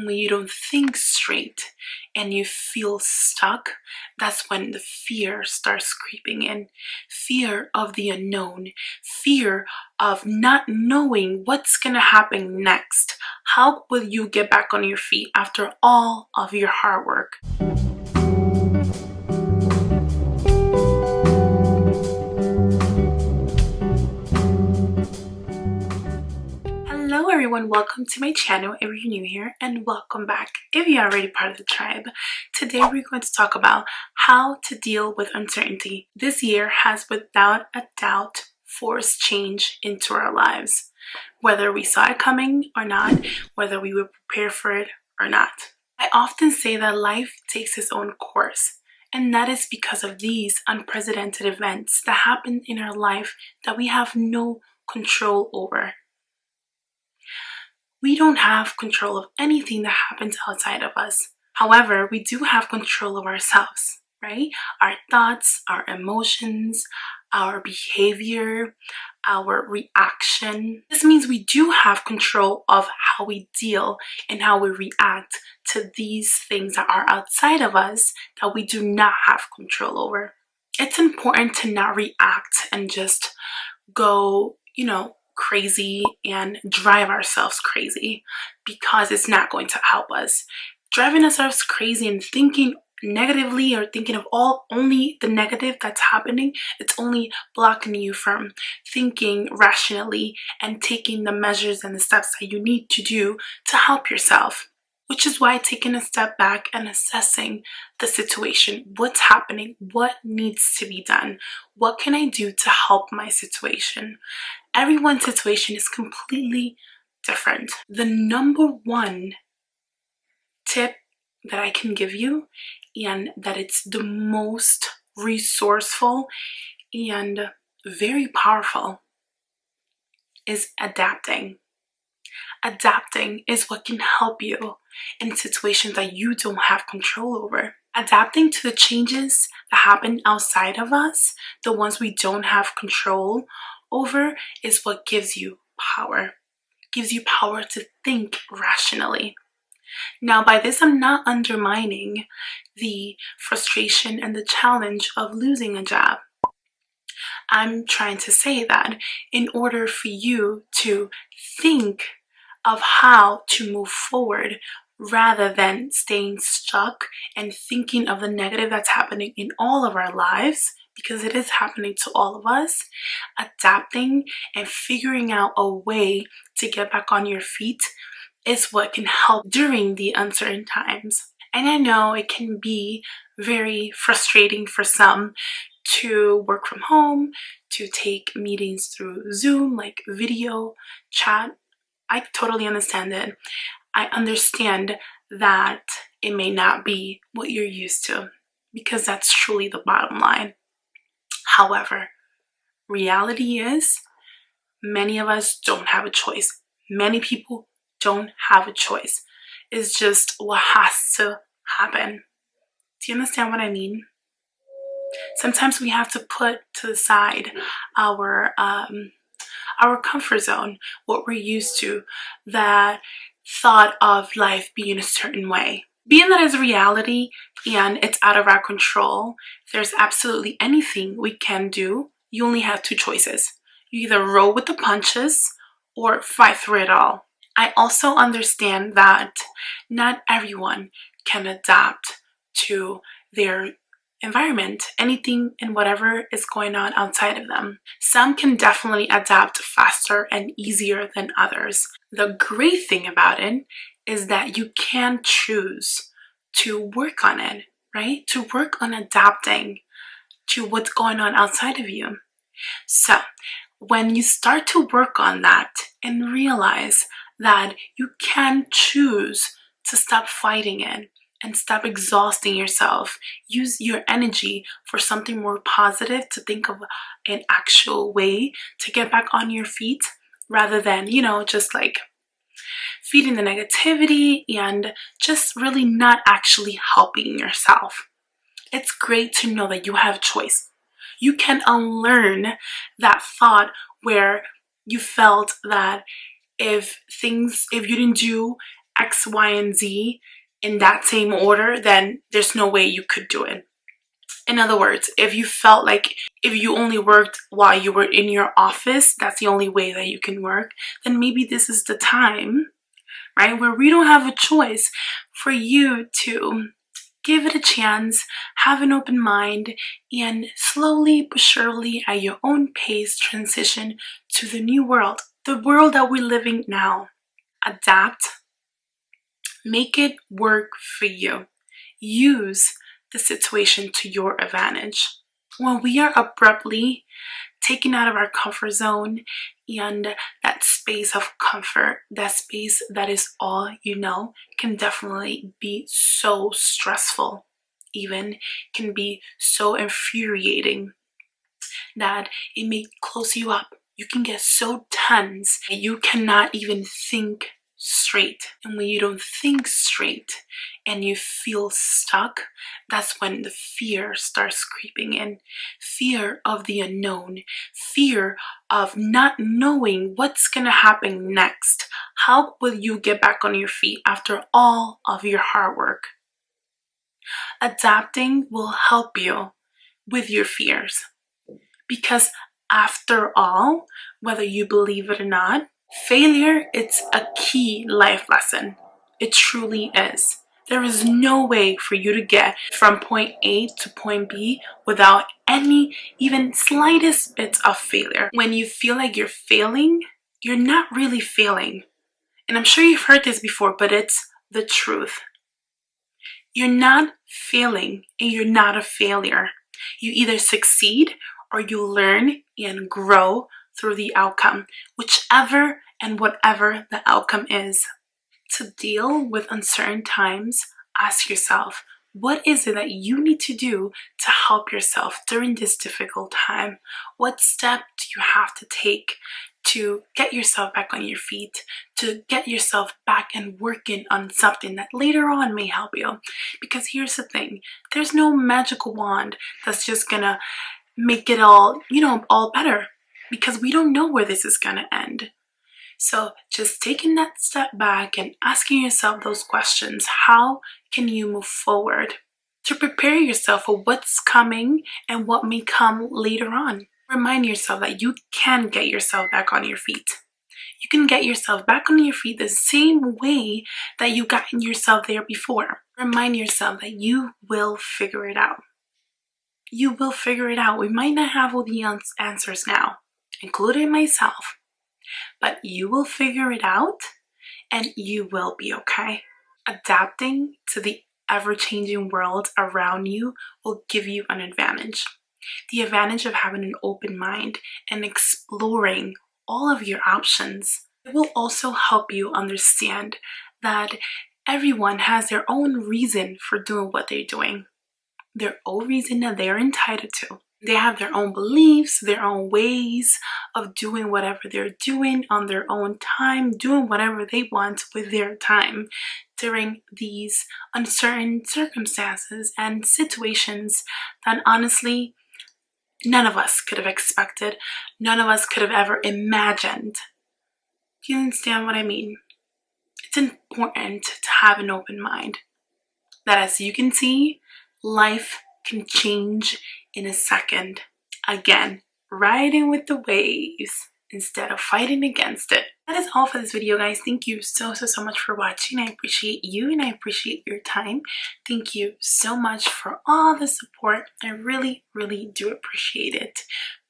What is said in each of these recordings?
when you don't think straight and you feel stuck, that's when the fear starts creeping in. Fear of the unknown, fear of not knowing what's gonna happen next. How will you get back on your feet after all of your hard work? Hello everyone, welcome to my channel if you're new here, and welcome back if you're already part of the tribe. Today we're going to talk about how to deal with uncertainty. This year has without a doubt forced change into our lives, whether we saw it coming or not, whether we were prepared for it or not. I often say that life takes its own course, and that is because of these unprecedented events that happen in our life that we have no control over. We don't have control of anything that happens outside of us. However, we do have control of ourselves, right? Our thoughts, our emotions, our behavior, our reaction. This means we do have control of how we deal and how we react to these things that are outside of us that we do not have control over. It's important to not react and just go, crazy and drive ourselves crazy, because it's not going to help us. Driving ourselves crazy and thinking negatively or thinking of only the negative that's happening, it's only blocking you from thinking rationally and taking the measures and the steps that you need to do to help yourself. Which is why taking a step back and assessing the situation, what's happening, what needs to be done, what can I do to help my situation? Everyone's situation is completely different. The number one tip that I can give you, and that it's the most resourceful and very powerful, is adapting. Adapting is what can help you in situations that you don't have control over. Adapting to the changes that happen outside of us, the ones we don't have control over, is what gives you power. Gives you power to think rationally. Now, by this, I'm not undermining the frustration and the challenge of losing a job. I'm trying to say that in order for you to think of how to move forward rather than staying stuck and thinking of the negative that's happening in all of our lives, because it is happening to all of us, adapting and figuring out a way to get back on your feet is what can help during the uncertain times. And I know it can be very frustrating for some to work from home, to take meetings through Zoom, like video chat. I totally understand it. I understand that it may not be what you're used to, because that's truly the bottom line. However, reality is many of us don't have a choice. Many people don't have a choice. It's just what has to happen. Do you understand what I mean? Sometimes we have to put to the side our comfort zone, what we're used to, that thought of life being a certain way. Being that is reality and it's out of our control, if there's absolutely anything we can do, you only have two choices. You either roll with the punches or fight through it all. I also understand that not everyone can adapt to their environment, anything and whatever is going on outside of them. Some can definitely adapt faster and easier than others. The great thing about it is that you can choose to work on it, right? To work on adapting to what's going on outside of you. So when you start to work on that and realize that you can choose to stop fighting it and stop exhausting yourself, use your energy for something more positive, to think of an actual way to get back on your feet, rather than, just like feeding the negativity and just really not actually helping yourself. It's great to know that you have a choice. You can unlearn that thought where you felt that if you didn't do X, Y, and Z in that same order, then there's no way you could do it. In other words, if you felt like if you only worked while you were in your office, that's the only way that you can work, then maybe this is the time, right, where we don't have a choice for you to give it a chance, have an open mind, and slowly but surely at your own pace transition to the new world, the world that we're living now. Adapt, make it work for you. Use the situation to your advantage. When we are abruptly taken out of our comfort zone and that space of comfort, that space that is all you know, can definitely be so stressful, even can be so infuriating that it may close you up. You can get so tense that you cannot even think straight. And when you don't think straight and you feel stuck, that's when the fear starts creeping in. Fear of the unknown, fear of not knowing what's gonna happen next. How will you get back on your feet after all of your hard work? Adapting will help you with your fears. Because after all, whether you believe it or not, failure is a key life lesson. It truly is. There is no way for you to get from point A to point B without any, even slightest bits of failure. When you feel like you're failing, you're not really failing. And I'm sure you've heard this before, but it's the truth. You're not failing and you're not a failure. You either succeed or you learn and grow through the outcome, whichever and whatever the outcome is. To deal with uncertain times, ask yourself, what is it that you need to do to help yourself during this difficult time? What step do you have to take to get yourself back on your feet, to get yourself back and working on something that later on may help you? Because here's the thing, there's no magical wand that's just gonna make it all, all better, because we don't know where this is gonna end. So just taking that step back and asking yourself those questions, how can you move forward to prepare yourself for what's coming and what may come later on? Remind yourself that you can get yourself back on your feet. You can get yourself back on your feet the same way that you got yourself there before. Remind yourself that you will figure it out. You will figure it out. We might not have all the answers now, including myself, but you will figure it out and you will be okay. Adapting to the ever-changing world around you will give you an advantage. The advantage of having an open mind and exploring all of your options. It will also help you understand that everyone has their own reason for doing what they're doing, their own reason that they're entitled to. They have their own beliefs, their own ways of doing whatever they're doing on their own time, doing whatever they want with their time during these uncertain circumstances and situations that honestly none of us could have expected, none of us could have ever imagined. Do you understand what I mean? It's important to have an open mind. That, as you can see, life can change in a second. Again, riding with the waves instead of fighting against it. That is all for this video, guys. Thank you so much for watching. I appreciate you and I appreciate your time. Thank you so much for all the support. I really do appreciate it.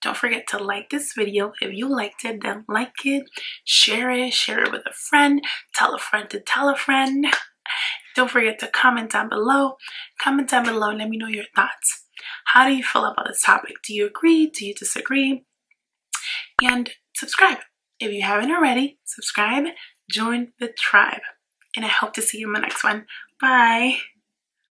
Don't forget to like this video. If you liked it, then like it, share it with a friend, tell a friend to tell a friend. Don't forget to comment down below. Comment down below and let me know your thoughts. How do you feel about this topic? Do you agree? Do you disagree? And subscribe. If you haven't already, subscribe, join the tribe. And I hope to see you in my next one. Bye.